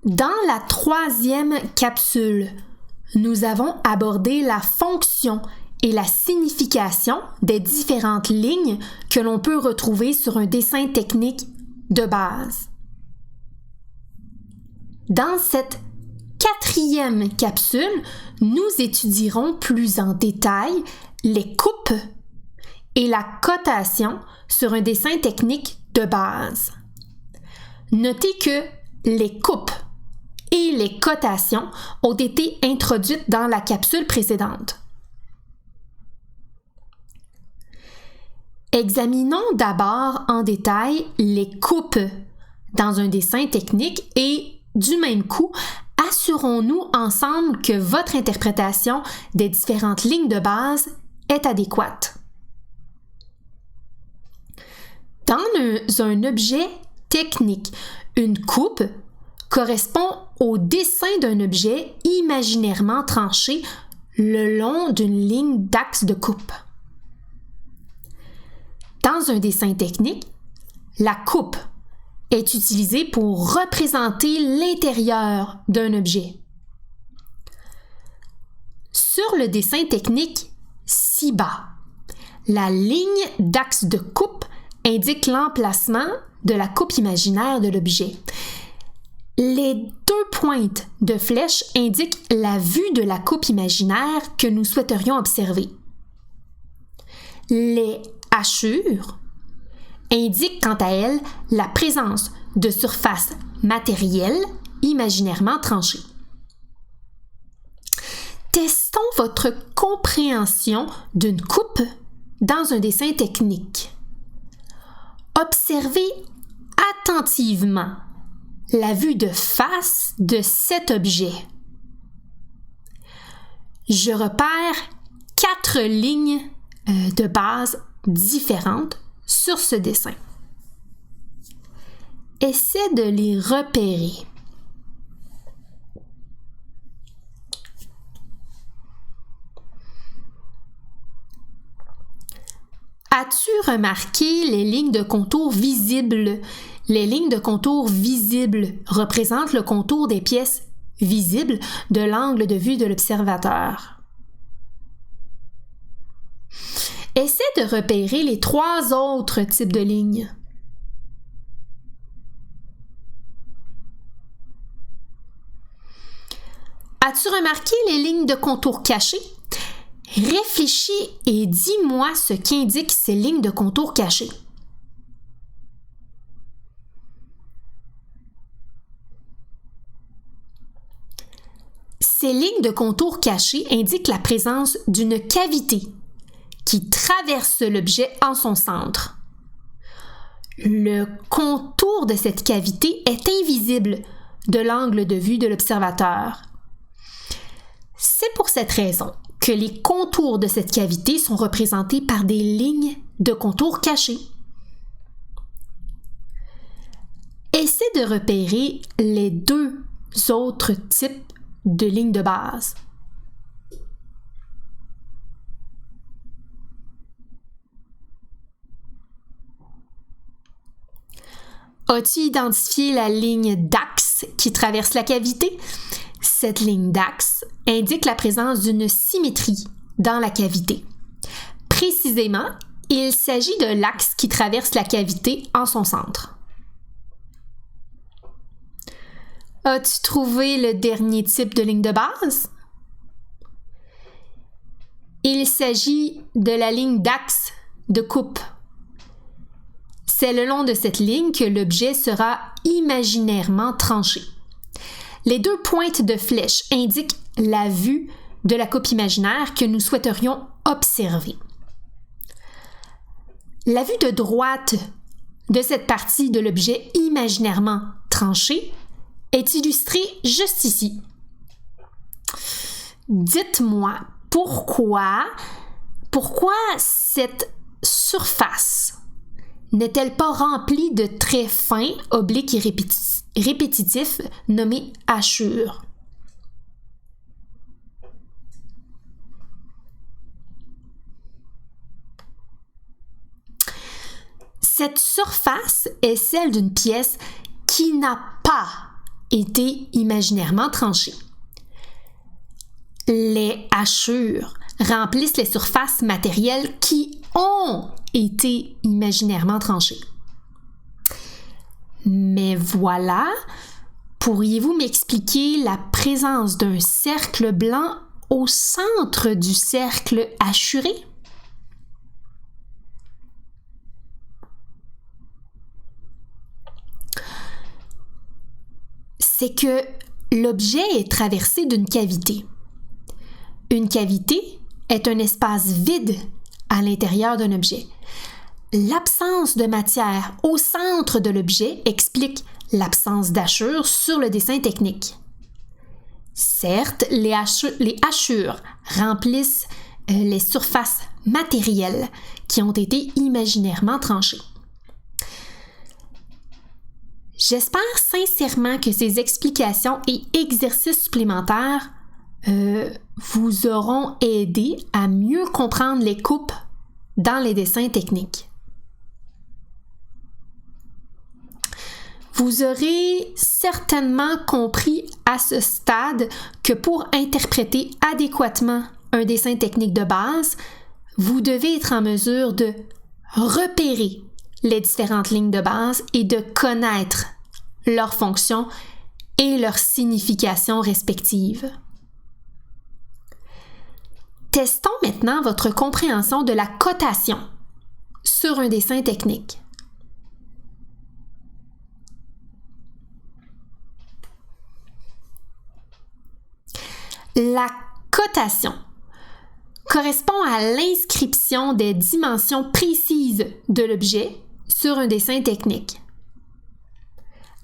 Dans la 3e capsule, nous avons abordé la fonction et la signification des différentes lignes que l'on peut retrouver sur un dessin technique de base. Dans cette 4e capsule, nous étudierons plus en détail les coupes et la cotation sur un dessin technique de base. Notez que les coupes et les cotations ont été introduites dans la capsule précédente. Examinons d'abord en détail les coupes dans un dessin technique et, du même coup, assurons-nous ensemble que votre interprétation des différentes lignes de base est adéquate. Dans un objet technique, une coupe correspond au dessin d'un objet imaginairement tranché le long d'une ligne d'axe de coupe. Dans un dessin technique, la coupe est utilisée pour représenter l'intérieur d'un objet. Sur le dessin technique ci-bas, la ligne d'axe de coupe indique l'emplacement de la coupe imaginaire de l'objet. Les 2 pointes de flèche indiquent la vue de la coupe imaginaire que nous souhaiterions observer. Les hachures indiquent quant à elles la présence de surfaces matérielles imaginairement tranchées. Testons votre compréhension d'une coupe dans un dessin technique. Observez attentivement la vue de face de cet objet. Je repère 4 lignes de base différentes sur ce dessin. Essaie de les repérer. As-tu remarqué les lignes de contour visibles? Les lignes de contour visibles représentent le contour des pièces visibles de l'angle de vue de l'observateur. Essaie de repérer les 3 autres types de lignes. As-tu remarqué les lignes de contour cachées? Réfléchis et dis-moi ce qu'indiquent ces lignes de contour cachées. Ces lignes de contour cachées indiquent la présence d'une cavité qui traverse l'objet en son centre. Le contour de cette cavité est invisible de l'angle de vue de l'observateur. C'est pour cette raison que les contours de cette cavité sont représentés par des lignes de contour cachées. Essaie de repérer les 2 autres types de lignes de base. As-tu identifié la ligne d'axe qui traverse la cavité? Cette ligne d'axe indique la présence d'une symétrie dans la cavité. Précisément, il s'agit de l'axe qui traverse la cavité en son centre. As-tu trouvé le dernier type de ligne de base? Il s'agit de la ligne d'axe de coupe. C'est le long de cette ligne que l'objet sera imaginairement tranché. Les 2 pointes de flèche indiquent la vue de la coupe imaginaire que nous souhaiterions observer. La vue de droite de cette partie de l'objet imaginairement tranché est illustrée juste ici. Dites-moi pourquoi cette surface n'est-elle pas remplie de traits fins, obliques et répétitifs nommés hachures? Cette surface est celle d'une pièce qui n'a pas été imaginairement tranchées. Les hachures remplissent les surfaces matérielles qui ont été imaginairement tranchées. Mais voilà, pourriez-vous m'expliquer la présence d'un cercle blanc au centre du cercle hachuré? C'est que l'objet est traversé d'une cavité. Une cavité est un espace vide à l'intérieur d'un objet. L'absence de matière au centre de l'objet explique l'absence d'hachures sur le dessin technique. Certes, les hachures remplissent les surfaces matérielles qui ont été imaginairement tranchées. J'espère sincèrement que ces explications et exercices supplémentaires vous auront aidé à mieux comprendre les coupes dans les dessins techniques. Vous aurez certainement compris à ce stade que pour interpréter adéquatement un dessin technique de base, vous devez être en mesure de repérer les différentes lignes de base et de connaître leurs fonctions et leurs significations respectives. Testons maintenant votre compréhension de la cotation sur un dessin technique. La cotation correspond à l'inscription des dimensions précises de l'objet sur un dessin technique.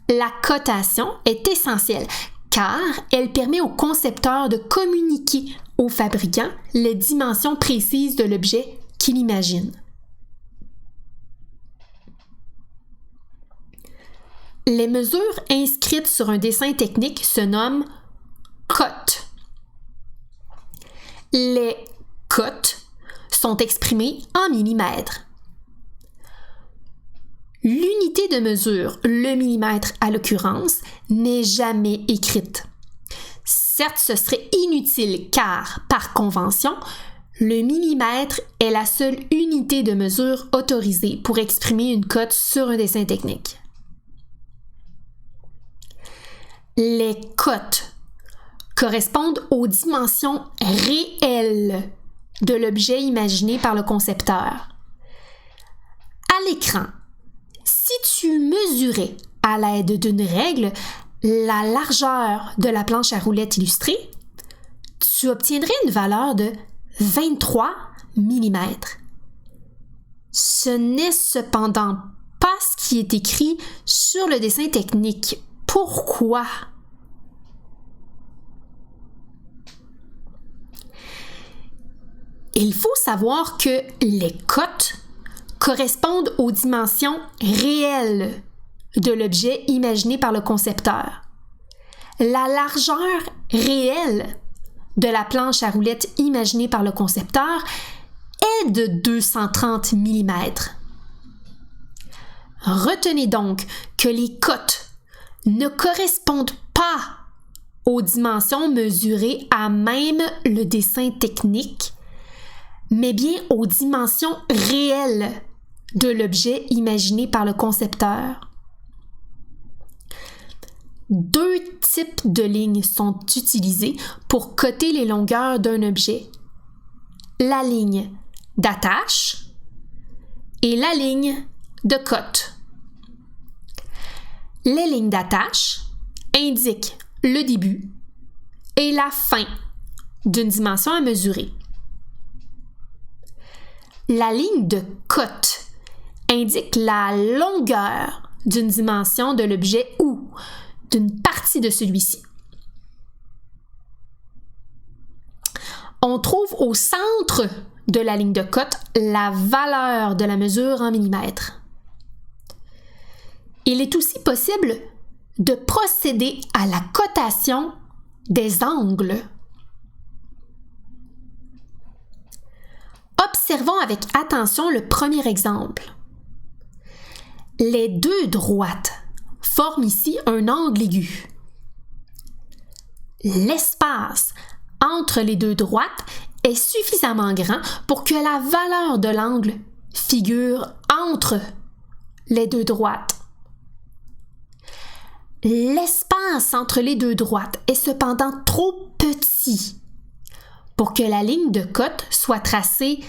La cotation est essentielle car elle permet au concepteur de communiquer au fabricant les dimensions précises de l'objet qu'il imagine. Les mesures inscrites sur un dessin technique se nomment cotes. Les cotes sont exprimées en millimètres. L'unité de mesure, le millimètre à l'occurrence, n'est jamais écrite. Certes, ce serait inutile car, par convention, le millimètre est la seule unité de mesure autorisée pour exprimer une cote sur un dessin technique. Les cotes correspondent aux dimensions réelles de l'objet imaginé par le concepteur. À l'écran, si tu mesurais à l'aide d'une règle la largeur de la planche à roulettes illustrée, tu obtiendrais une valeur de 23 mm. Ce n'est cependant pas ce qui est écrit sur le dessin technique. Pourquoi? Il faut savoir que les cotes correspondent aux dimensions réelles de l'objet imaginé par le concepteur. La largeur réelle de la planche à roulettes imaginée par le concepteur est de 230 mm. Retenez donc que les cotes ne correspondent pas aux dimensions mesurées à même le dessin technique, mais bien aux dimensions réelles de l'objet imaginé par le concepteur. Deux types de lignes sont utilisées pour coter les longueurs d'un objet. La ligne d'attache et la ligne de cote. Les lignes d'attache indiquent le début et la fin d'une dimension à mesurer. La ligne de cote indique la longueur d'une dimension de l'objet ou d'une partie de celui-ci. On trouve au centre de la ligne de cote la valeur de la mesure en millimètres. Il est aussi possible de procéder à la cotation des angles. Observons avec attention le premier exemple. Les deux droites forment ici un angle aigu. l'espace entre les deux droites est suffisamment grand pour que la valeur de l'angle figure entre les deux droites. L'espace entre les deux droites est cependant trop petit pour que la ligne de cote soit tracée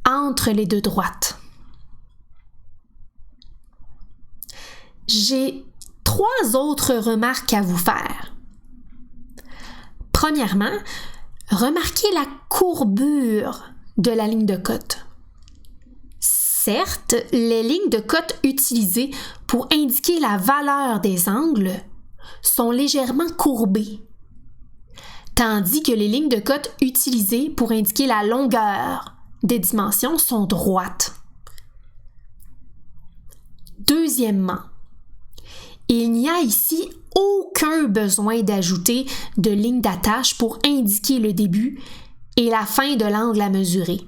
entre les deux droites. J'ai 3 autres remarques à vous faire. Premièrement, remarquez la courbure de la ligne de cote. Certes, les lignes de cote utilisées pour indiquer la valeur des angles sont légèrement courbées, tandis que les lignes de cote utilisées pour indiquer la longueur des dimensions sont droites. Deuxièmement, il n'y a ici aucun besoin d'ajouter de lignes d'attache pour indiquer le début et la fin de l'angle à mesurer.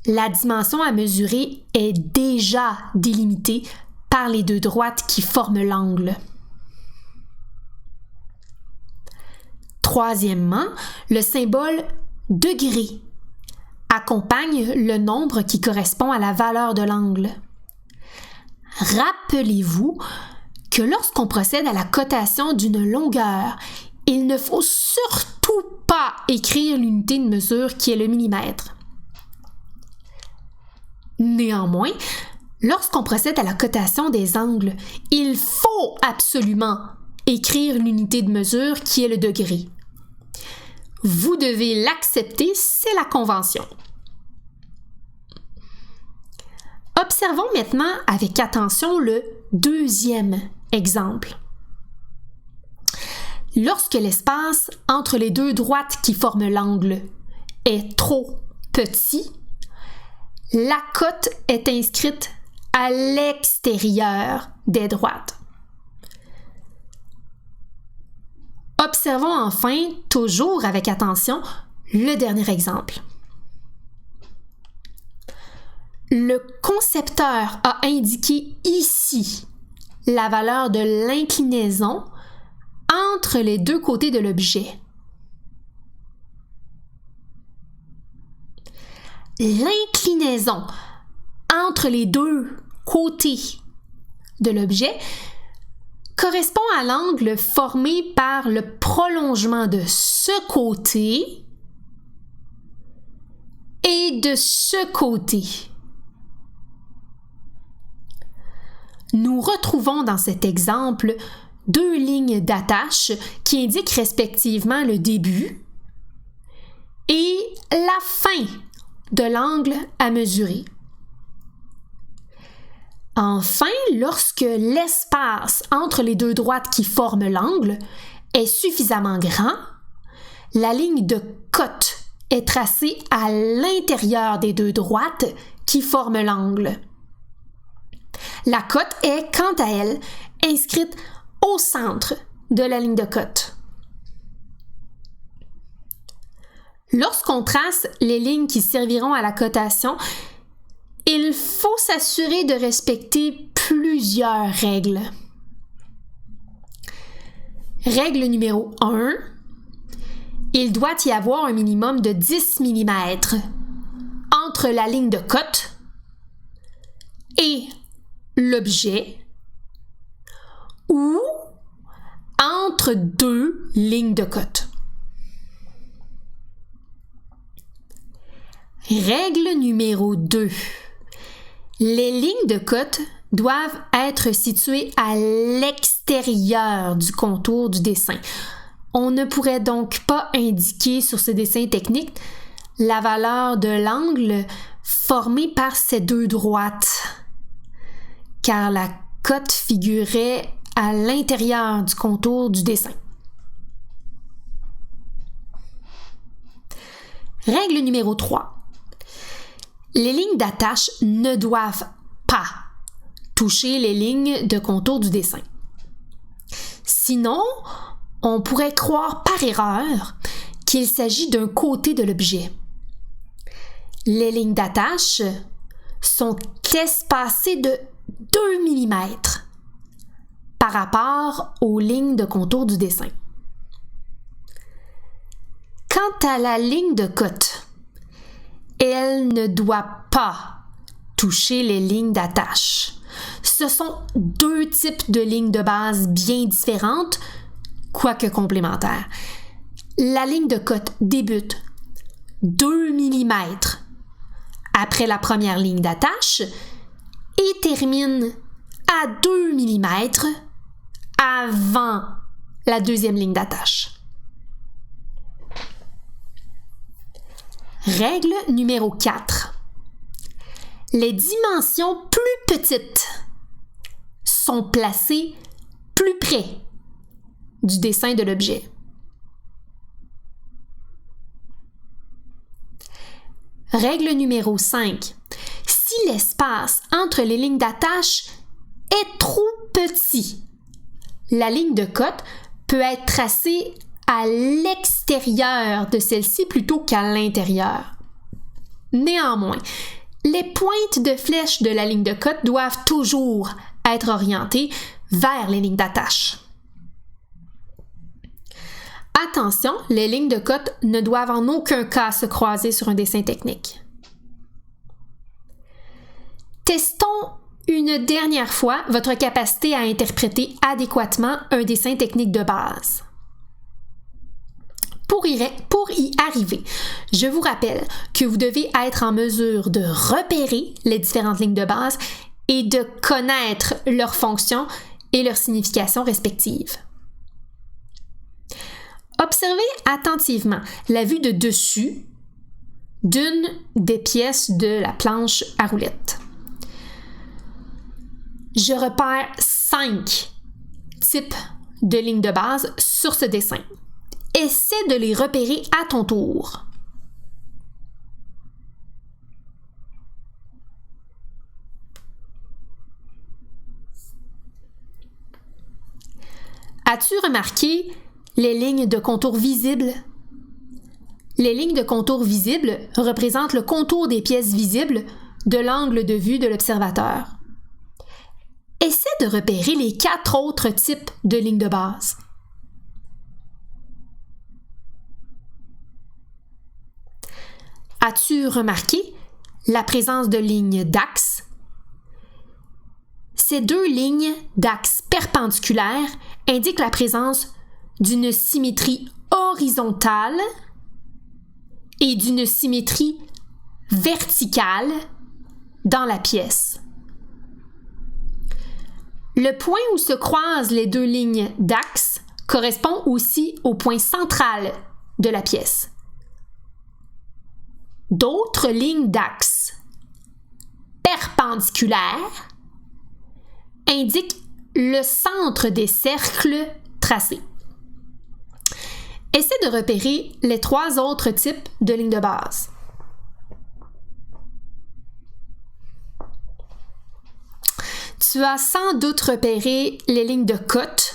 La dimension à mesurer est déjà délimitée par les deux droites qui forment l'angle. Troisièmement, le symbole degré accompagne le nombre qui correspond à la valeur de l'angle. Rappelez-vous que lorsqu'on procède à la cotation d'une longueur, il ne faut surtout pas écrire l'unité de mesure qui est le millimètre. Néanmoins, lorsqu'on procède à la cotation des angles, il faut absolument écrire l'unité de mesure qui est le degré. Vous devez l'accepter, c'est la convention. Observons maintenant avec attention le deuxième exemple. Lorsque l'espace entre les deux droites qui forment l'angle est trop petit, la cote est inscrite à l'extérieur des droites. Observons enfin, toujours avec attention, le dernier exemple. Le concepteur a indiqué ici la valeur de l'inclinaison entre les deux côtés de l'objet. L'inclinaison entre les deux côtés de l'objet correspond à l'angle formé par le prolongement de ce côté et de ce côté. Nous retrouvons dans cet exemple 2 lignes d'attache qui indiquent respectivement le début et la fin de l'angle à mesurer. Enfin, lorsque l'espace entre les deux droites qui forment l'angle est suffisamment grand, la ligne de cote est tracée à l'intérieur des deux droites qui forment l'angle. La cote est, quant à elle, inscrite au centre de la ligne de cote. Lorsqu'on trace les lignes qui serviront à la cotation, il faut s'assurer de respecter plusieurs règles. Règle numéro 1, il doit y avoir un minimum de 10 mm entre la ligne de cote et l'objet ou entre 2 lignes de cote. Règle numéro 2. Les lignes de cote doivent être situées à l'extérieur du contour du dessin. On ne pourrait donc pas indiquer sur ce dessin technique la valeur de l'angle formé par ces deux droites, car la cote figurait à l'intérieur du contour du dessin. Règle numéro 3. Les lignes d'attache ne doivent pas toucher les lignes de contour du dessin. Sinon, on pourrait croire par erreur qu'il s'agit d'un côté de l'objet. Les lignes d'attache sont espacées de 2 mm par rapport aux lignes de contour du dessin. Quant à la ligne de cote, elle ne doit pas toucher les lignes d'attache. Ce sont deux types de lignes de base bien différentes, quoique complémentaires. La ligne de cote débute 2 mm après la première ligne d'attache et termine à 2 mm avant la deuxième ligne d'attache. Règle numéro 4. Les dimensions plus petites sont placées plus près du dessin de l'objet. Règle numéro 5. Si l'espace entre les lignes d'attache est trop petit, la ligne de cote peut être tracée à l'extérieur de celle-ci plutôt qu'à l'intérieur. Néanmoins, les pointes de flèche de la ligne de cote doivent toujours être orientées vers les lignes d'attache. Attention, les lignes de cote ne doivent en aucun cas se croiser sur un dessin technique. Testons une dernière fois votre capacité à interpréter adéquatement un dessin technique de base. Pour y arriver, je vous rappelle que vous devez être en mesure de repérer les différentes lignes de base et de connaître leurs fonctions et leurs significations respectives. Observez attentivement la vue de dessus d'une des pièces de la planche à roulettes. Je repère 5 types de lignes de base sur ce dessin. Essaie de les repérer à ton tour. As-tu remarqué les lignes de contour visibles? Les lignes de contour visibles représentent le contour des pièces visibles de l'angle de vue de l'observateur. Essaie de repérer les 4 autres types de lignes de base. As-tu remarqué la présence de lignes d'axe? Ces 2 lignes d'axe perpendiculaires indiquent la présence d'une symétrie horizontale et d'une symétrie verticale dans la pièce. Le point où se croisent les 2 lignes d'axe correspond aussi au point central de la pièce. D'autres lignes d'axe perpendiculaires indiquent le centre des cercles tracés. Essaie de repérer les 3 autres types de lignes de base. Tu as sans doute repéré les lignes de cote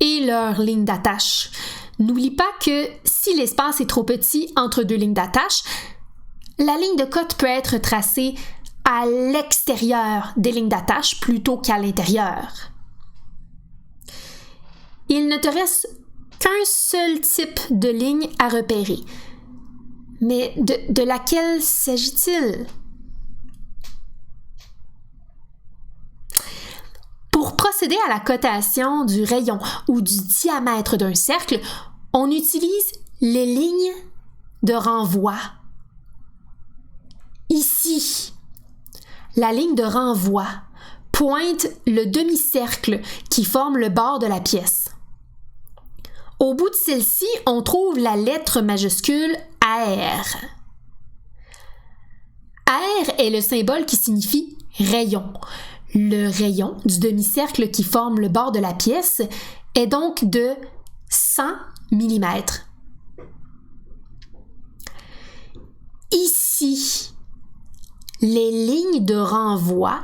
et leurs lignes d'attache. N'oublie pas que si l'espace est trop petit entre 2 lignes d'attache, la ligne de cote peut être tracée à l'extérieur des lignes d'attache plutôt qu'à l'intérieur. Il ne te reste qu'un seul type de ligne à repérer. Mais de laquelle s'agit-il? Pour procéder à la cotation du rayon ou du diamètre d'un cercle, on utilise les lignes de renvoi. Ici, la ligne de renvoi pointe le demi-cercle qui forme le bord de la pièce. Au bout de celle-ci, on trouve la lettre majuscule R. R est le symbole qui signifie rayon. Le rayon du demi-cercle qui forme le bord de la pièce est donc de 100 mm. Ici, les lignes de renvoi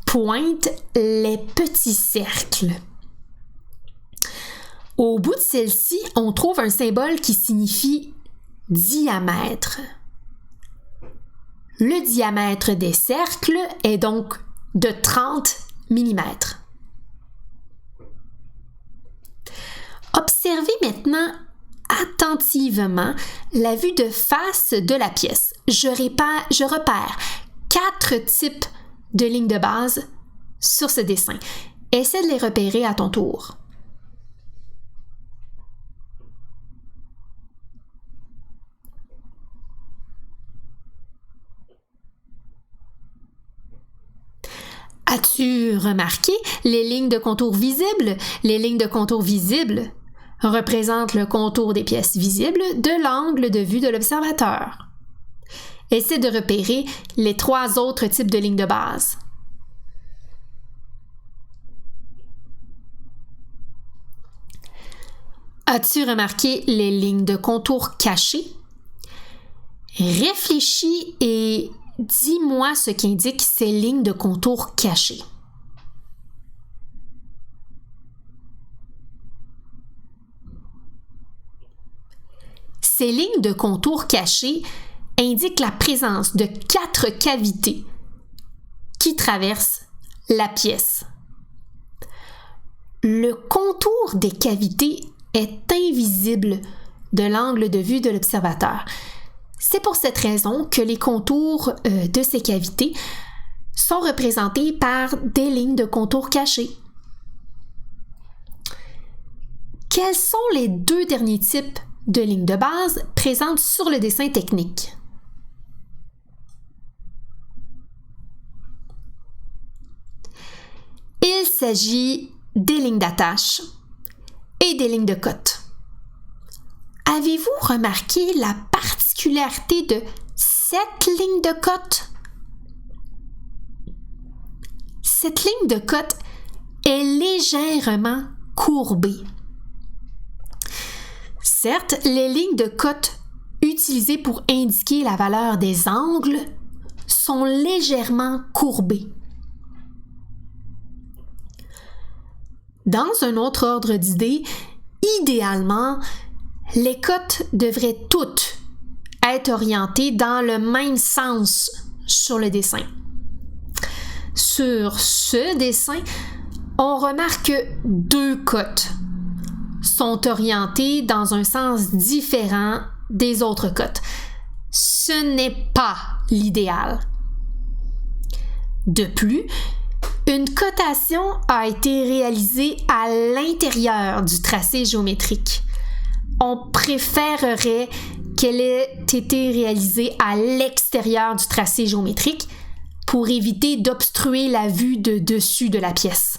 pointent les petits cercles. Au bout de celle-ci, on trouve un symbole qui signifie diamètre. Le diamètre des cercles est donc de 30 mm. Observez maintenant attentivement la vue de face de la pièce. Je repère 4 types de lignes de base sur ce dessin. Essaie de les repérer à ton tour. As-tu remarqué les lignes de contour visibles? Les lignes de contour visibles représentent le contour des pièces visibles de l'angle de vue de l'observateur. Essaie de repérer les 3 autres types de lignes de base. As-tu remarqué les lignes de contour cachées? Réfléchis et dis-moi ce qu'indiquent ces lignes de contour cachées. Ces lignes de contour cachées indiquent la présence de 4 cavités qui traversent la pièce. Le contour des cavités est invisible de l'angle de vue de l'observateur. C'est pour cette raison que les contours de ces cavités sont représentés par des lignes de contour cachées. Quels sont les 2 derniers types de lignes de base présentes sur le dessin technique? Il s'agit des lignes d'attache et des lignes de cote. Avez-vous remarqué la particularité de cette ligne de cote? Cette ligne de cote est légèrement courbée. Certes, les lignes de cote utilisées pour indiquer la valeur des angles sont légèrement courbées. Dans un autre ordre d'idées, idéalement, les cotes devraient toutes être orientées dans le même sens sur le dessin. Sur ce dessin, on remarque que 2 cotes sont orientées dans un sens différent des autres cotes. Ce n'est pas l'idéal. De plus, une cotation a été réalisée à l'intérieur du tracé géométrique. On préférerait qu'elle ait été réalisée à l'extérieur du tracé géométrique pour éviter d'obstruer la vue de dessus de la pièce.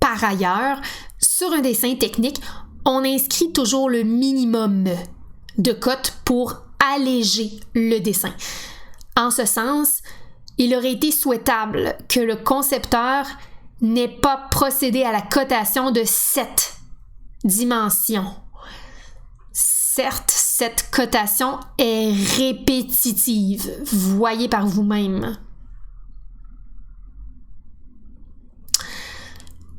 Par ailleurs, sur un dessin technique, on inscrit toujours le minimum de cotes pour alléger le dessin. En ce sens, il aurait été souhaitable que le concepteur n'ait pas procédé à la cotation de 7 dimensions. Certes, cette cotation est répétitive, voyez par vous-même.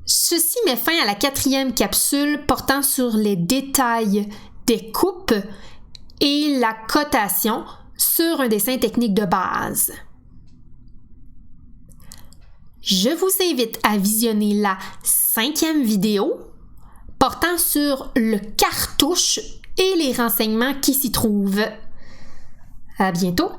Ceci met fin à la 4e capsule portant sur les détails des coupes et la cotation sur un dessin technique de base. Je vous invite à visionner la 5e vidéo portant sur le cartouche et les renseignements qui s'y trouvent. À bientôt!